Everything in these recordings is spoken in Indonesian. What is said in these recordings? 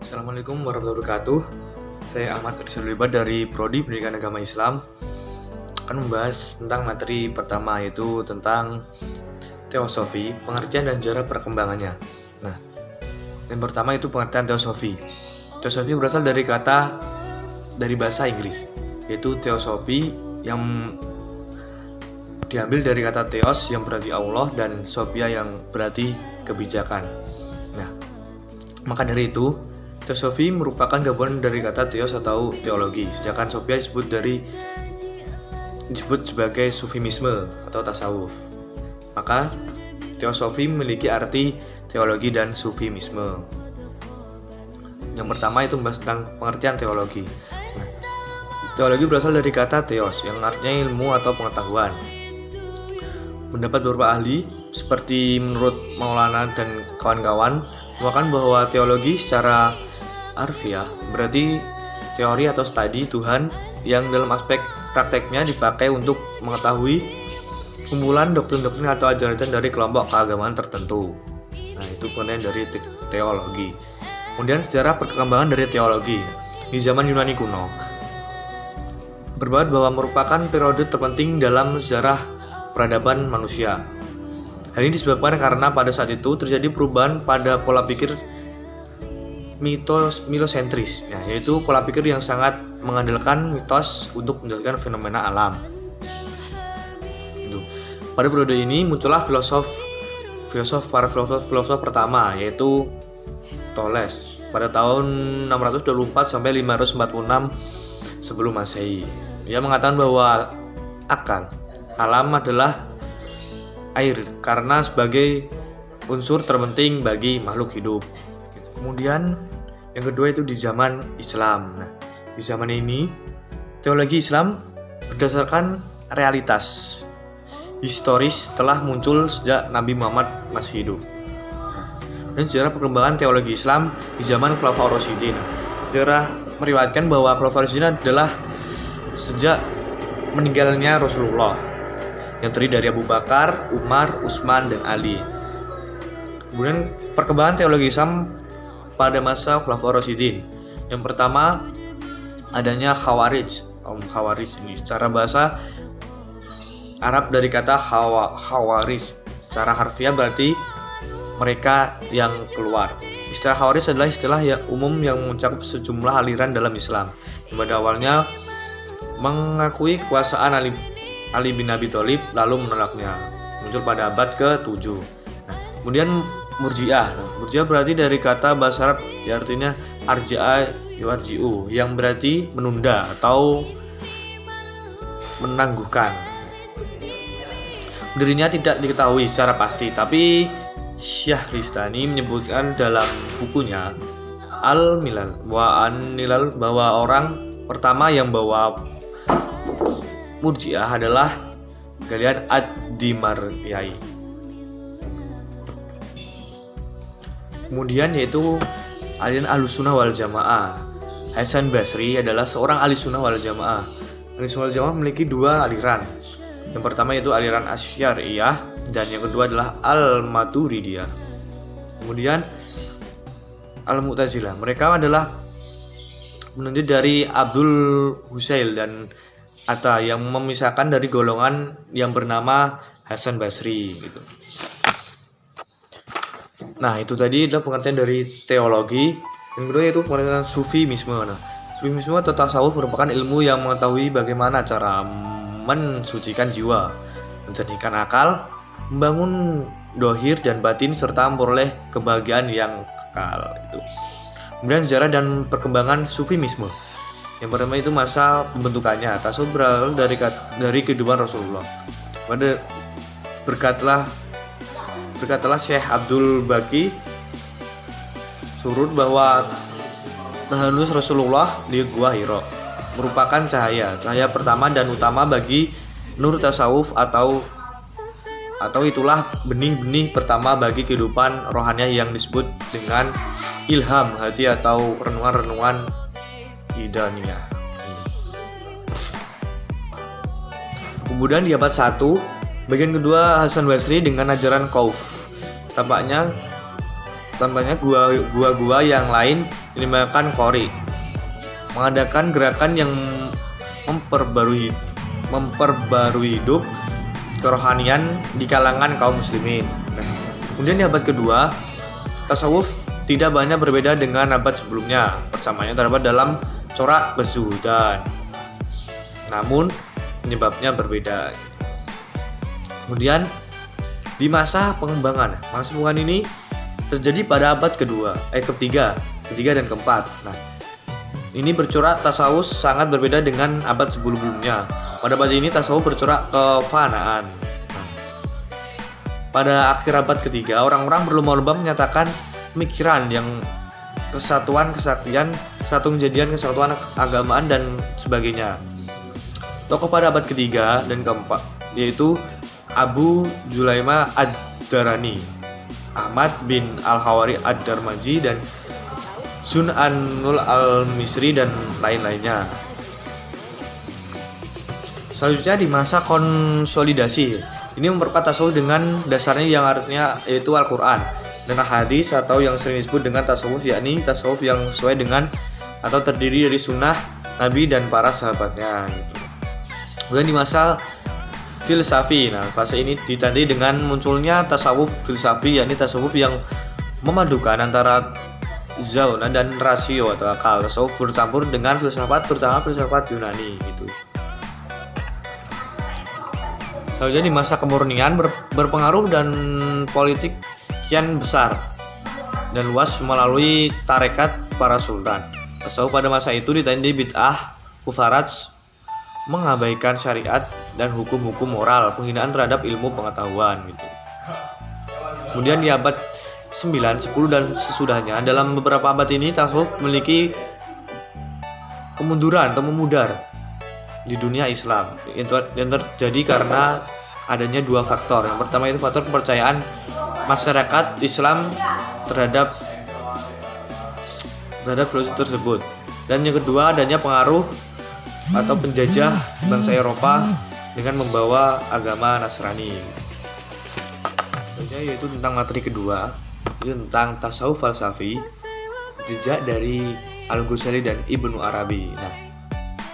Assalamualaikum warahmatullahi wabarakatuh. Saya Ahmad Irsyad dari Prodi Pendidikan Agama Islam. Akan membahas tentang materi pertama, yaitu tentang teosofi, pengertian dan sejarah perkembangannya. Nah, yang pertama itu pengertian teosofi. Teosofi berasal dari bahasa Inggris, yaitu teosofi yang diambil dari kata theos yang berarti Allah dan sophia yang berarti kebijakan. Nah, maka dari itu teosofi merupakan gabungan dari kata theos atau teologi, sedangkan sophia disebut sebagai sufisme atau tasawuf. Maka teosofi memiliki arti teologi dan sufisme. Yang pertama itu membahas tentang pengertian teologi. Nah, teologi berasal dari kata theos yang artinya ilmu atau pengetahuan. Mendapat beberapa ahli seperti menurut Maulana dan kawan-kawan mengatakan bahwa teologi secara harfiah berarti teori atau studi Tuhan yang dalam aspek prakteknya dipakai untuk mengetahui kumpulan doktrin-doktrin atau ajaran dari kelompok keagamaan tertentu. Nah, itu pengertian dari teologi. Kemudian sejarah perkembangan dari teologi. Di zaman Yunani kuno berbahat bahwa merupakan periode terpenting dalam sejarah peradaban manusia. Hal ini disebabkan karena pada saat itu terjadi perubahan pada pola pikir milosentris, yaitu pola pikir yang sangat mengandalkan mitos untuk menjelaskan fenomena alam. Pada periode ini muncullah para filosof pertama, yaitu Thales pada tahun 624 sampai 546 sebelum Masehi. Ia mengatakan bahwa alam adalah air karena sebagai unsur terpenting bagi makhluk hidup. Kemudian yang kedua itu di zaman Islam. Nah, di zaman ini teologi Islam berdasarkan realitas historis telah muncul sejak Nabi Muhammad masih hidup. Dan sejarah perkembangan teologi Islam di zaman Khulafaur Rasyidin. Sejarah meriwayatkan bahwa Khulafaur Rasyidin adalah sejak meninggalnya Rasulullah yang terdiri dari Abu Bakar, Umar, Utsman, dan Ali. Kemudian perkembangan teologi Islam pada masa Khulafaur Rasyidin. Yang pertama adanya Khawarij. Khawarij ini secara bahasa Arab dari kata Khawarij. Secara harfiah berarti mereka yang keluar. Istilah Khawarij adalah istilah yang umum yang mencakup sejumlah aliran dalam Islam. Pada awalnya mengakui kekuasaan Ali bin Abi Thalib lalu menolaknya. Muncul pada abad ke-7. Nah, kemudian Murji'ah. Murji'ah berarti dari kata bahasa Arab yang artinya arja'a yuarji'u, yang berarti menunda atau menangguhkan. Dirinya tidak diketahui secara pasti, tapi Syahristani menyebutkan dalam bukunya Al-Milal bahwa orang pertama yang bawa Murji'ah adalah Ghalian ad-Dimaryai. Kemudian yaitu aliran Ahlussunnah wal Jamaah. Hasan Basri adalah seorang Ahlussunnah wal Jamaah. Ahlussunnah wal Jamaah memiliki dua aliran. Yang pertama yaitu aliran Asy'ariyah dan yang kedua adalah Al-Maturidiyah. Kemudian Al-Mu'tazilah. Mereka adalah menunjuk dari Abdul Husail dan Atta yang memisahkan dari golongan yang bernama Hasan Basri gitu. Nah, itu tadi adalah pengertian dari teologi. Yang kedua yaitu pengertian sufisme. Nah, sufisme atau tasawuf merupakan ilmu yang mengetahui bagaimana cara mensucikan jiwa, menjernihkan akal, membangun dohir dan batin serta memperoleh kebahagiaan yang kekal itu. Kemudian sejarah dan perkembangan sufisme. Yang pertama itu masa pembentukannya. Tasawuf berasal dari kehidupan Rasulullah. Berkatalah Syekh Abdul Baqi Surur bahwa tahalus Rasulullah di Gua Hira merupakan cahaya pertama dan utama bagi nur tasawuf atau itulah benih-benih pertama bagi kehidupan rohani yang disebut dengan ilham hati atau renungan-renungan Hidaniyah. Kemudian di abad 1, bagian kedua Hasan Basri dengan ajaran Khauf. Tampaknya gua-gua yang lain dinamakan Qori, mengadakan gerakan yang memperbarui hidup kerohanian di kalangan kaum muslimin. Kemudian di abad kedua, tasawuf tidak banyak berbeda dengan abad sebelumnya. Persamaannya terdapat dalam corak kezuhudan, namun penyebabnya berbeda. Kemudian di masa pengembangan ini terjadi pada abad ketiga dan keempat. Nah, ini bercorak tasawuf sangat berbeda dengan abad sebelumnya. Pada abad ini tasawuf bercorak kefanaan. Pada akhir abad ketiga, orang-orang berlomba-lomba menyatakan pemikiran yang kesatuan kesaktian, satu kejadian kesatuan keagamaan dan sebagainya. Tokoh pada abad ketiga dan keempat yaitu Abu Julaima Ad-Darani, Ahmad bin Al-Hawari Ad-Darmaji, dan Sun An-Nul Al-Misri dan lain-lainnya. Selanjutnya di masa konsolidasi, ini memperkuat tasawuf dengan dasarnya yang artinya yaitu Al-Quran dan hadis, atau yang sering disebut dengan tasawuf, yakni tasawuf yang sesuai dengan atau terdiri dari sunnah Nabi dan para sahabatnya. Kemudian di masa filsafi, nah fase ini ditandai dengan munculnya tasawuf filsafi, yakni tasawuf yang memadukan antara zauna dan rasio atau akal. Tasawuf bercampur dengan filsafat, terutama filsafat Yunani gitu. Selanjutnya di masa kemurnian berpengaruh dan politik kian besar dan luas melalui tarekat para sultan. Tasawuf pada masa itu ditandai bid'ah, kufarat, mengabaikan syariat dan hukum-hukum moral, penghinaan terhadap ilmu pengetahuan gitu. Kemudian di abad 9, 10 dan sesudahnya, dalam beberapa abad ini tasawuf memiliki kemunduran atau memudar di dunia Islam. Yang terjadi karena adanya dua faktor. Yang pertama itu faktor kepercayaan masyarakat Islam terhadap filosofi tersebut, dan yang kedua adanya pengaruh atau penjajah bangsa Eropa dengan membawa agama Nasrani. Selanjutnya yaitu tentang materi kedua, itu tentang tasawuf falsafi, jejak dari Al-Ghazali dan Ibnu Arabi. Nah,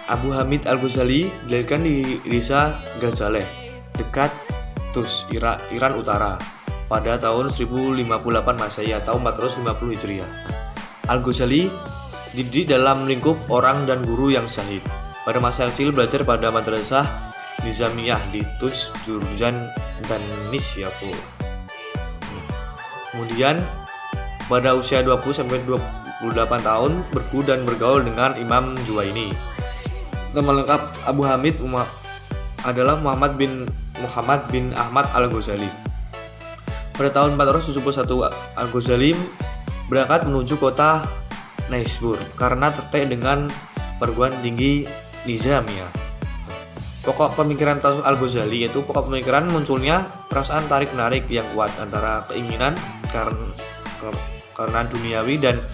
Abu Hamid Al-Ghazali dilahirkan di desa Ghazaleh, dekat Tus, Iran Utara, pada tahun 1058 Masehi atau 450 Hijriah. Al-Ghazali dididik dalam lingkup orang dan guru yang syahid. Pada masa kecil belajar pada madrasah Nizamiyah di Tus, Jurjan, dan Nisyapo. Kemudian pada usia 20-28 tahun berguru dan bergaul dengan Imam Juwaini. Nama lengkap Abu Hamid adalah Muhammad bin Ahmad Al-Ghazali. Pada tahun 471 Al-Ghazali berangkat menuju kota Naisabur karena tertarik dengan perguruan tinggi Nizamiyah. Pokok pemikiran tasawuf Al-Ghazali yaitu pokok pemikiran munculnya perasaan tarik-menarik yang kuat antara keinginan karena duniawi dan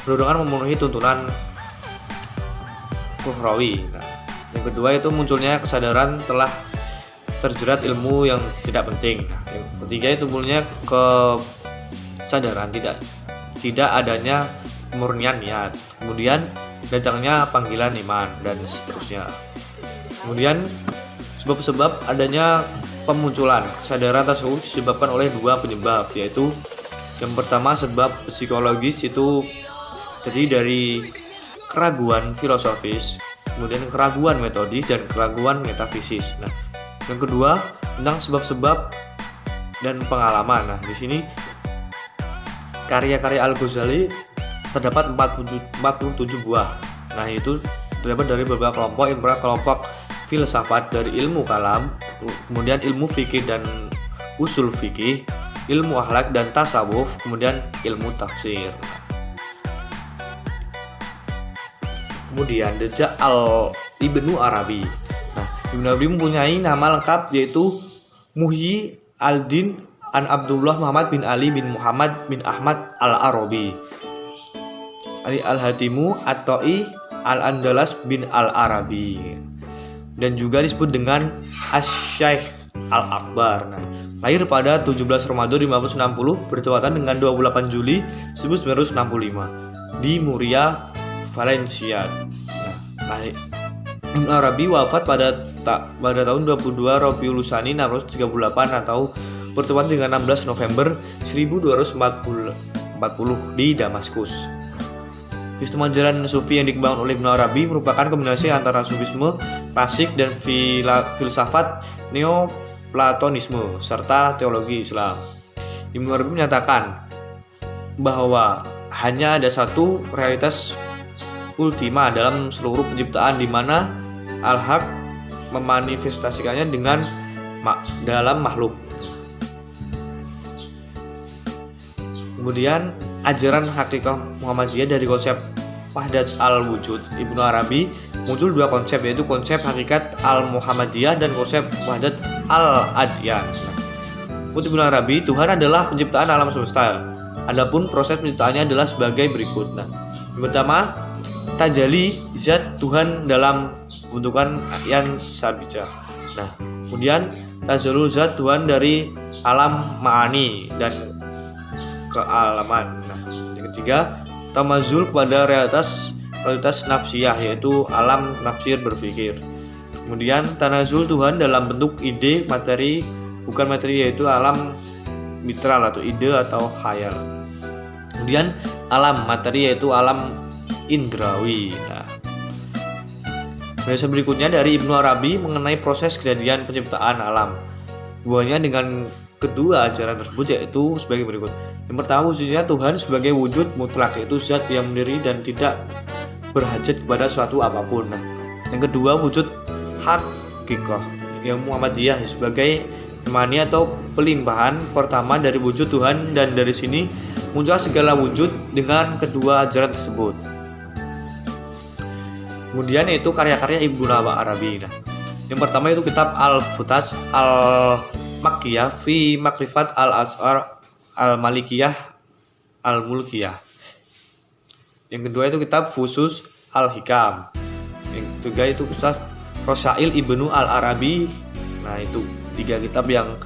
dorongan memenuhi tuntunan ukhrawi. Nah, yang kedua itu munculnya kesadaran telah terjerat ilmu yang tidak penting. Nah, yang ketiga itu munculnya kesadaran tidak adanya kemurnian niat. Kemudian datangnya panggilan iman dan seterusnya. Kemudian sebab-sebab adanya pemunculan kesadaran tasawuf disebabkan oleh dua penyebab, yaitu yang pertama sebab psikologis, itu terdiri dari keraguan filosofis, kemudian keraguan metodis dan keraguan metafisis. Nah, yang kedua tentang sebab-sebab dan pengalaman. Nah, di sini karya-karya Al-Ghazali terdapat 47 buah. Nah, itu terdapat dari beberapa kelompok, yang pertama kelompok filsafat dari ilmu kalam, kemudian ilmu fikih dan usul fikih, ilmu akhlak dan tasawuf, kemudian ilmu tafsir. Kemudian jejak Ibnu Arabi. Nah, Ibnu Arabi mempunyai nama lengkap yaitu Muhyi al-Din an Abdullah Muhammad bin Ali bin Muhammad bin Ahmad al-Arabi, Ali al-Hatimu At-Ta'i al-Andalas bin al-Arabi, dan juga disebut dengan Asy-Syaikh Al-Akbar. Nah, lahir pada 17 Ramadan 1560 bertepatan dengan 28 Juli 1965. di Muria, Valencia. Nah, Ibnu Arabi wafat pada tahun 22 Rabiul Tsani 638 atau bertepatan dengan 16 November 1240 di Damaskus. Sistem ajaran Sufi yang dikembangkan oleh Ibnu Arabi merupakan kombinasi antara Sufisme klasik dan filsafat Neoplatonisme serta teologi Islam. Ibnu Arabi menyatakan bahwa hanya ada satu realitas ultima dalam seluruh penciptaan, di mana Al-Haq memanifestasikannya dalam makhluk. Kemudian ajaran hakikah Muhammadiyah dari konsep wahdat al-wujud Ibnu Arabi muncul dua konsep, yaitu konsep hakikat al-Muhammadiyah dan konsep wahdat al-adyan. Menurut Ibnu Arabi, Tuhan adalah penciptaan alam semesta. Adapun proses penciptaannya adalah sebagai berikut. Yang pertama, tajali zat Tuhan dalam bentukan yang sabija. Kemudian tazalul zat Tuhan dari alam ma'ani dan kealaman. Yang ketiga, tamazul kepada realitas nafsiyah, yaitu alam nafsir berpikir. Kemudian tanazul Tuhan dalam bentuk ide materi, bukan materi, yaitu alam mitral atau ide atau khayal. Kemudian alam materi, yaitu alam indrawi. Penjelasan berikutnya dari Ibnu Arabi mengenai proses kejadian penciptaan alam. Hubungannya dengan kedua ajaran tersebut yaitu sebagai berikut. Yang pertama, wujudnya Tuhan sebagai wujud mutlak, yaitu zat yang mendiri dan tidak berhajat kepada suatu apapun. Yang kedua, wujud hakikah yang Muhammadiyah sebagai imani atau pelimpahan pertama dari wujud Tuhan, dan dari sini muncul segala wujud dengan kedua ajaran tersebut. Kemudian yaitu karya-karya Ibnu Arabi. Yang pertama itu kitab Al-Futas Al-Makkiyah fi Makrifat Al-As'ar Al-Malikiyah Al-Mulkiyah. Yang kedua itu kitab Fusus Al-Hikam. Yang ketiga itu kitab Rosail Ibnu Al-Arabi. Itu tiga kitab yang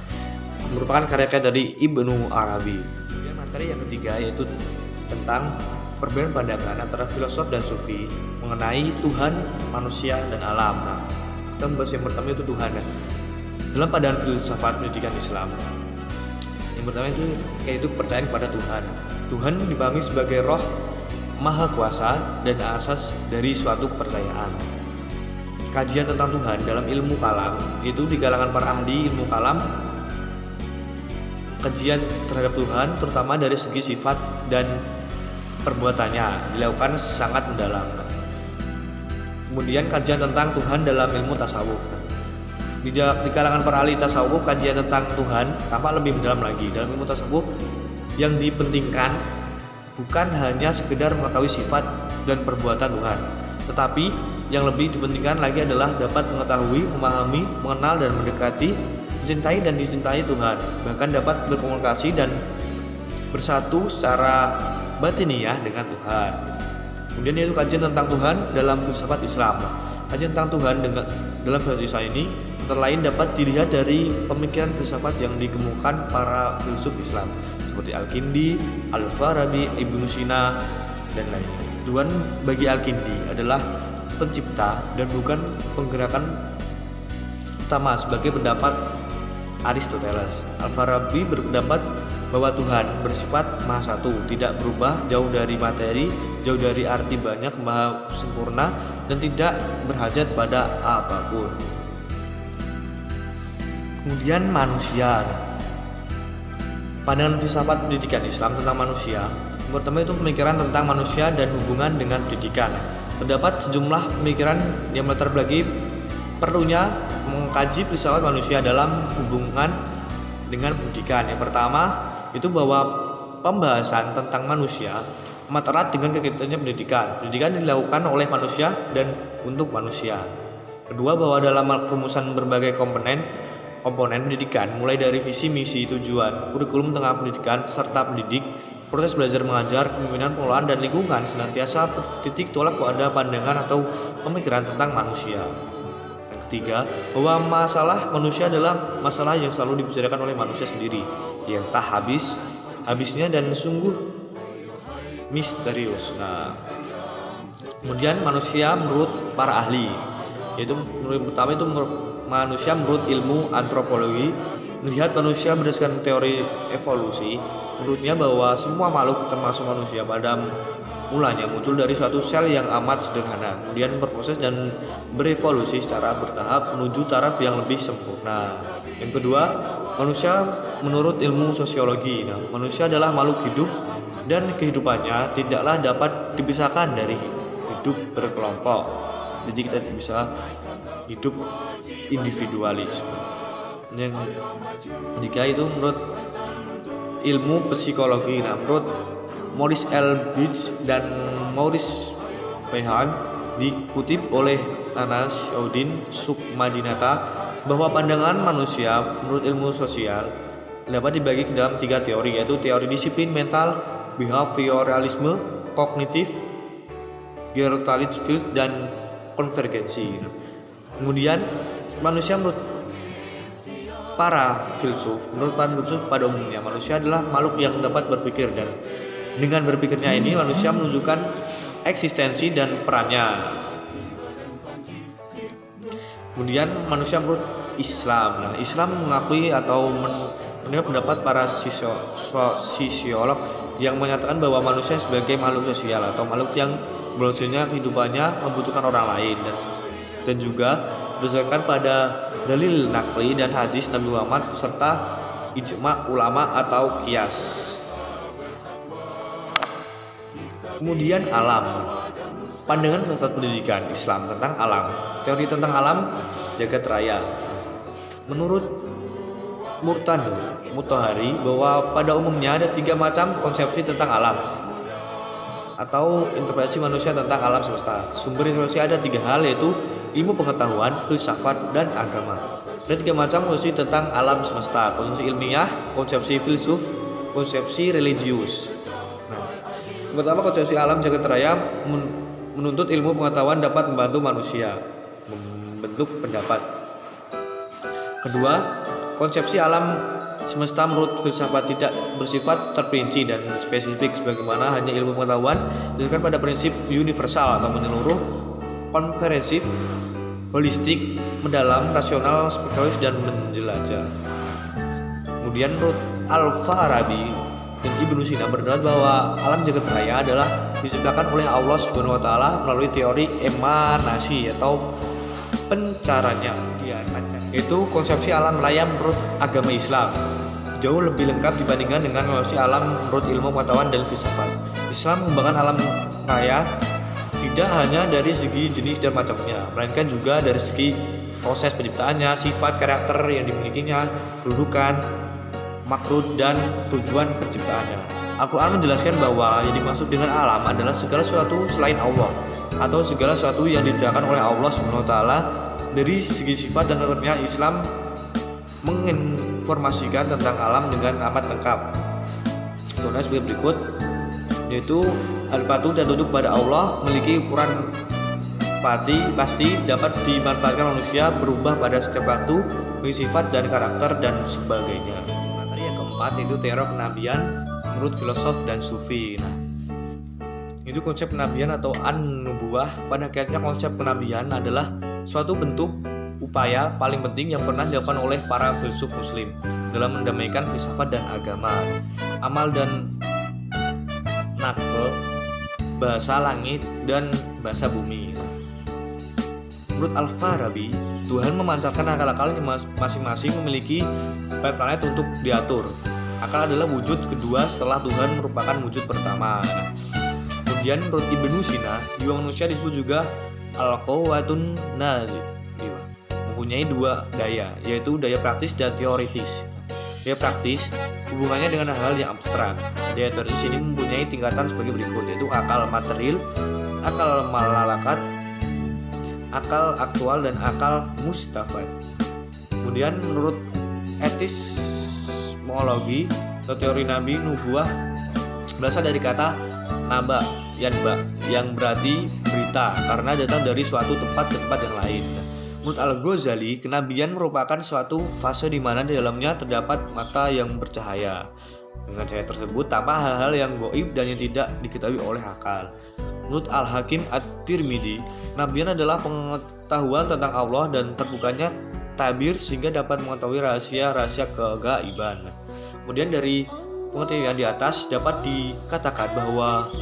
merupakan karya-karya dari Ibnu Arabi. Kemudian materi yang ketiga yaitu tentang perbedaan pandangan antara filosof dan sufi mengenai Tuhan, manusia, dan alam. Kita membahas yang pertama itu Tuhan. Dalam pandangan filsafat pendidikan Islam, yang pertama itu yaitu kepercayaan kepada Tuhan. Tuhan dipahami sebagai roh maha kuasa dan asas dari suatu kepercayaan. Kajian tentang Tuhan dalam ilmu kalam itu di kalangan para ahli ilmu kalam, kajian terhadap Tuhan terutama dari segi sifat dan perbuatannya dilakukan sangat mendalam. Kemudian kajian tentang Tuhan dalam ilmu tasawuf. Di kalangan para ahli tasawuf, kajian tentang Tuhan tampak lebih mendalam lagi. Dalam ilmu tasawuf yang dipentingkan bukan hanya sekedar mengetahui sifat dan perbuatan Tuhan, tetapi yang lebih dipentingkan lagi adalah dapat mengetahui, memahami, mengenal dan mendekati, mencintai dan dicintai Tuhan, bahkan dapat berkomunikasi dan bersatu secara batiniah dengan Tuhan. Kemudian yaitu kajian tentang Tuhan dalam filsafat Islam. Kajian tentang Tuhan dalam filsafat Islam ini antara lain dapat dilihat dari pemikiran filsafat yang dikemukakan para filsuf Islam seperti Al-Kindi, Al-Farabi, Ibnu Sina, dan lainnya. Tuhan bagi Al-Kindi adalah pencipta dan bukan penggerakan utama sebagai pendapat Aristoteles. Al-Farabi berpendapat bahwa Tuhan bersifat maha satu, tidak berubah, jauh dari materi, jauh dari arti banyak, maha sempurna, dan tidak berhajat pada apapun. Kemudian manusia. Pandangan filsafat pendidikan Islam tentang manusia, pertama itu pemikiran tentang manusia dan hubungan dengan pendidikan. Terdapat sejumlah pemikiran yang melatar belakangi perlunya mengkaji filsafat manusia dalam hubungan dengan pendidikan. Yang pertama itu bahwa pembahasan tentang manusia amat erat dengan kaitannya pendidikan. Pendidikan dilakukan oleh manusia dan untuk manusia. Kedua, bahwa dalam perumusan berbagai komponen pendidikan, mulai dari visi, misi, tujuan, kurikulum tengah pendidikan, serta pendidik, proses belajar mengajar, kepemimpinan, pengelolaan, dan lingkungan, senantiasa titik tolak pada pandangan atau pemikiran tentang manusia. Yang ketiga, bahwa masalah manusia adalah masalah yang selalu dibicarakan oleh manusia sendiri, yang tak habisnya dan sungguh misterius. Nah, kemudian manusia menurut para ahli, yaitu menurut pertama itu manusia menurut ilmu antropologi melihat manusia berdasarkan teori evolusi. Menurutnya bahwa semua makhluk termasuk manusia pada mulanya muncul dari suatu sel yang amat sederhana, kemudian berproses dan berevolusi secara bertahap menuju taraf yang lebih sempurna. Yang kedua, manusia menurut ilmu sosiologi. Nah, manusia adalah makhluk hidup dan kehidupannya tidaklah dapat dipisahkan dari hidup berkelompok. Jadi kita tidak bisa hidup individualis. Yang ketiga itu menurut ilmu psikologi. Nah, menurut Maurice L. Beach dan Maurice Behan, dikutip oleh Anas Udin Sukmadinata, bahwa pandangan manusia menurut ilmu sosial dapat dibagi ke dalam 3 teori, yaitu teori disiplin mental, behavioralisme, kognitif, Gertrude Field, dan konvergensi. Kemudian manusia menurut para filsuf pada umumnya manusia adalah makhluk yang dapat berpikir, dan dengan berpikirnya ini manusia menunjukkan eksistensi dan perannya. Kemudian manusia menurut Islam. Nah, Islam mengakui atau menurut pendapat para sosiolog yang menyatakan bahwa manusia sebagai makhluk sosial atau makhluk yang berwujudnya kehidupannya membutuhkan orang lain, dan juga berdasarkan pada dalil nakli dan hadis Nabi Muhammad serta ijma ulama atau qiyas. Kemudian alam. Pandangan filsafat pendidikan Islam tentang alam. Teori tentang alam jagat raya. Menurut Mutahari bahwa pada umumnya ada 3 macam konsepsi tentang alam atau interpretasi manusia tentang alam semesta. Sumber informasi ada 3 hal, yaitu ilmu pengetahuan, filsafat, dan agama. Ada 3 macam konsepsi tentang alam semesta: konsepsi ilmiah, konsepsi filsuf, konsepsi religius. Pertama, konsepsi alam jagat raya menuntut ilmu pengetahuan dapat membantu manusia membentuk pendapat. Kedua, konsepsi alam semesta menurut filsafat tidak bersifat terperinci dan spesifik sebagaimana hanya ilmu pengetahuan, didasarkan pada prinsip universal atau menyeluruh, komprehensif, holistik, mendalam, rasional, spekulatif, dan menjelajah. Kemudian menurut Al-Farabi dan Ibnu Sina berpendapat bahwa alam jagat raya adalah diciptakan oleh Allah Subhanahu wa taala melalui teori emanasi atau pencaranya. Itu konsepsi alam raya menurut agama Islam jauh lebih lengkap dibandingkan dengan konsepsi alam menurut ilmu pengetahuan dan filsafat. Islam mengembangkan alam raya tidak hanya dari segi jenis dan macamnya, melainkan juga dari segi proses penciptaannya, sifat karakter yang dimilikinya, kedudukan, makrud, dan tujuan penciptaannya. Al-Quran menjelaskan bahwa yang dimaksud dengan alam adalah segala sesuatu selain Allah atau segala sesuatu yang diciptakan oleh Allah SWT. Dari segi sifat dan karakternya, Islam menginformasikan tentang alam dengan amat lengkap. Contohnya sebagai berikut, yaitu al-patuh dan tunduk pada Allah, memiliki ukuran pasti dapat dimanfaatkan manusia, berubah pada setiap waktu, memiliki sifat dan karakter, dan sebagainya. Itu teori kenabian menurut filosof dan sufi. Nah, itu konsep kenabian atau an-nubuwah. Pada akhirnya konsep kenabian adalah suatu bentuk upaya paling penting yang pernah dilakukan oleh para filsuf muslim dalam mendamaikan filsafat dan agama. Amal dan nakl, bahasa langit dan bahasa bumi. Menurut Al-Farabi, Tuhan memancarkan akal-akal yang masing-masing memiliki planet untuk diatur. Akal adalah wujud kedua setelah Tuhan merupakan wujud pertama. Kemudian menurut Ibnu Sina, jiwa manusia disebut juga al-quwwatun nazibah, mempunyai 2 daya, yaitu daya praktis dan teoritis. Daya praktis hubungannya dengan hal yang abstrak. Daya teoritis ini mempunyai tingkatan sebagai berikut, yaitu akal material, akal malalakat, akal aktual, dan akal mustafad. Kemudian menurut epistemologi atau teori nabi nubuah berasal dari kata naba yang berarti berita karena datang dari suatu tempat ke tempat yang lain. Menurut Al-Ghazali, kenabian merupakan suatu fase di mana di dalamnya terdapat mata yang bercahaya. dengan cahaya tersebut tanpa hal-hal yang gaib dan yang tidak diketahui oleh akal. Menurut Al-Hakim At-Tirmidzi, kenabian adalah pengetahuan tentang Allah dan terbukanya tabir sehingga dapat mengetahui rahasia-rahasia kegaiban. Kemudian dari pengertian di atas dapat dikatakan bahwa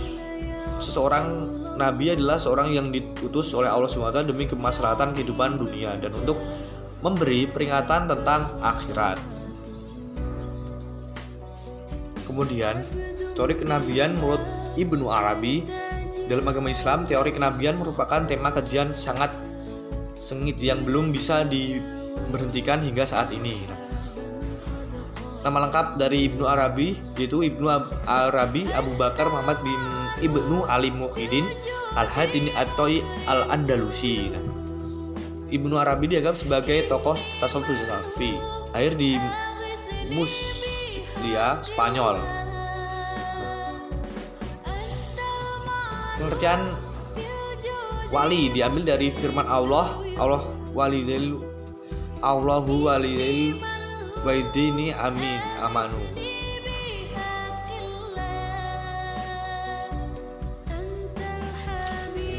seseorang nabi adalah seorang yang diutus oleh Allah SWT demi kemaslahatan kehidupan dunia dan untuk memberi peringatan tentang akhirat. Kemudian teori kenabian menurut Ibnu Arabi, dalam agama Islam, teori kenabian merupakan tema kajian sangat sengit yang belum bisa diberhentikan hingga saat ini. Nama lengkap dari Ibnu Arabi yaitu Ibnu Arabi Abu Bakar Muhammad bin Ibnu Ali Muhyiddin Al-Hatimi At-Toi Al-Andalusi. Ibnu Arabi dianggap sebagai tokoh tasawuf Sufi, lahir di Murcia, Spanyol. Pengertian wali diambil dari firman Allah, Allahu waliyul waidini amin amanu.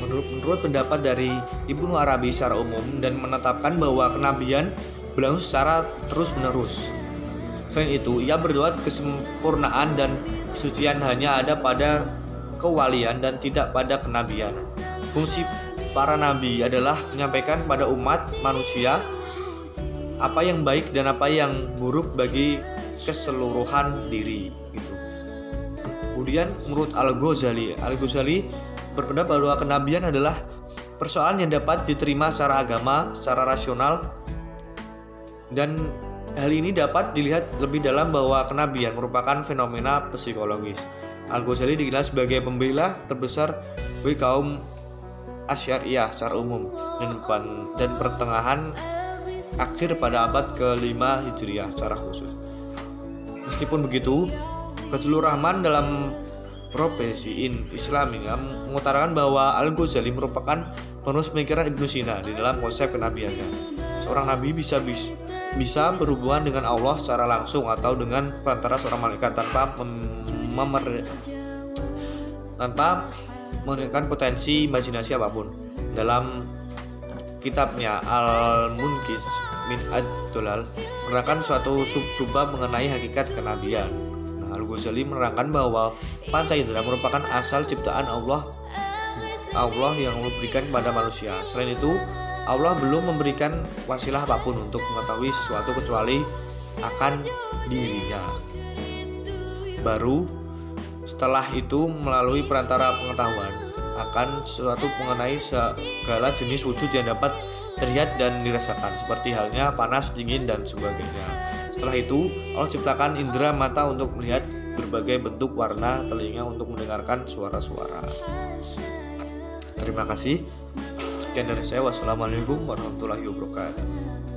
Menurut pendapat dari Ibnu Arabi secara umum dan menetapkan bahwa kenabian berlangsung secara terus-menerus. Selain itu, ia berdoa kesempurnaan dan kesucian hanya ada pada kewalian dan tidak pada kenabian. Fungsi para nabi adalah menyampaikan pada umat manusia apa yang baik dan apa yang buruk bagi keseluruhan diri gitu. Kemudian menurut Al-Ghazali berpendapat bahwa kenabian adalah persoalan yang dapat diterima secara agama, secara rasional, dan hal ini dapat dilihat lebih dalam bahwa kenabian merupakan fenomena psikologis. Al-Ghazali dikenal sebagai pembela terbesar bagi kaum Asy'ariyah secara umum dan pertengahan akhir pada abad ke-5 Hijriah secara khusus. Meskipun begitu, Fazlur Rahman dalam profesi Islam ini mengutarakan bahwa Al-Ghazali merupakan penerus pemikiran Ibnu Sina di dalam konsep kenabiannya. Seorang nabi bisa berhubungan dengan Allah secara langsung atau dengan perantara seorang malaikat tanpa menunjukkan potensi imajinasi apapun. Dalam kitabnya Al-Munqidh min Ad-Dhalal menerangkan suatu subbab mengenai hakikat kenabian. Al-Ghazali menerangkan bahwa panca indera merupakan asal ciptaan Allah yang memberikan kepada manusia. Selain itu, Allah belum memberikan wasilah apapun untuk mengetahui sesuatu kecuali akan dirinya. Baru setelah itu melalui perantara pengetahuan akan sesuatu mengenai segala jenis wujud yang dapat terlihat dan dirasakan, seperti halnya panas, dingin, dan sebagainya. Setelah itu Allah ciptakan indera mata untuk melihat berbagai bentuk warna, telinga untuk mendengarkan suara-suara. Terima kasih. Sekian dari saya. Wassalamualaikum warahmatullahi wabarakatuh.